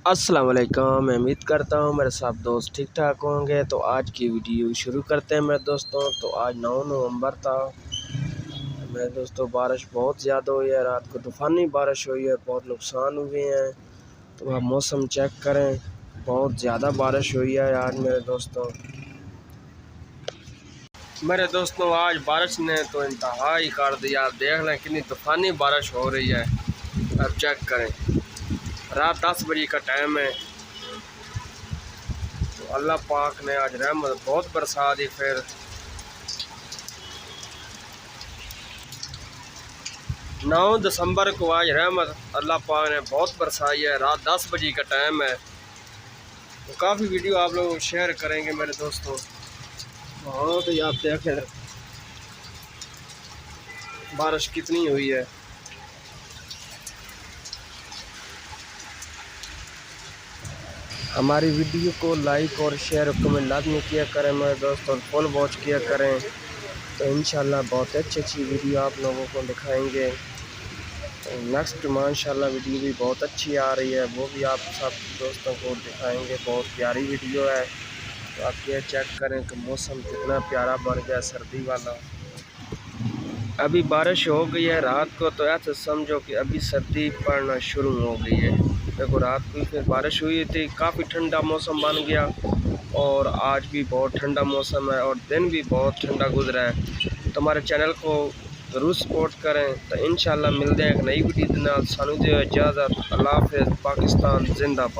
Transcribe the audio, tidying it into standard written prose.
अस्सलाम वालेकुम। मैं उम्मीद करता हूँ मेरे सब दोस्त ठीक ठाक होंगे। तो आज की वीडियो शुरू करते हैं मेरे दोस्तों। तो आज 9 नवंबर था मेरे दोस्तों। बारिश बहुत ज़्यादा हुई है, रात को तूफ़ानी बारिश हुई है, बहुत नुकसान हुए हैं। तो आप मौसम चेक करें, बहुत ज़्यादा बारिश हुई है आज मेरे दोस्तों। आज बारिश ने तो इंतहा ही कर दिया। आप देख लें कितनी तूफ़ानी बारिश हो रही है। अब चेक करें, रात 10 बजे का टाइम है। तो अल्लाह पाक ने आज रहमत बहुत बरसा दी। फिर 9 दिसंबर को आज रहमत अल्लाह पाक ने बहुत बरसाई है। रात 10 बजे का टाइम है। तो काफ़ी वीडियो आप लोग शेयर करेंगे मेरे दोस्तों। बहुत ही आप देखें बारिश कितनी हुई है। हमारी वीडियो को लाइक और शेयर और कमेंट लाजमी किया करें मेरे दोस्तों, फुल वॉच किया करें। तो इंशाल्लाह बहुत अच्छी वीडियो आप लोगों को दिखाएंगे। तो नेक्स्ट माशाल्लाह वीडियो भी बहुत अच्छी आ रही है, वो भी आप सब दोस्तों को दिखाएंगे। बहुत प्यारी वीडियो है। तो आप ये चेक करें कि मौसम कितना प्यारा बन गया, सर्दी वाला। अभी बारिश हो गई है रात को, तो ऐसे समझो कि अभी सर्दी पड़ना शुरू हो गई है। देखो रात को फिर बारिश हुई थी, काफ़ी ठंडा मौसम बन गया। और आज भी बहुत ठंडा मौसम है और दिन भी बहुत ठंडा गुजरा है। तो हमारे चैनल को ज़रूर सपोर्ट करें। तो इंशाल्लाह मिलते हैं एक नई वीडियो के साथ। सानू दे इजाज़त। अल्लाह हाफ़िज़। पाकिस्तान जिंदाबाद।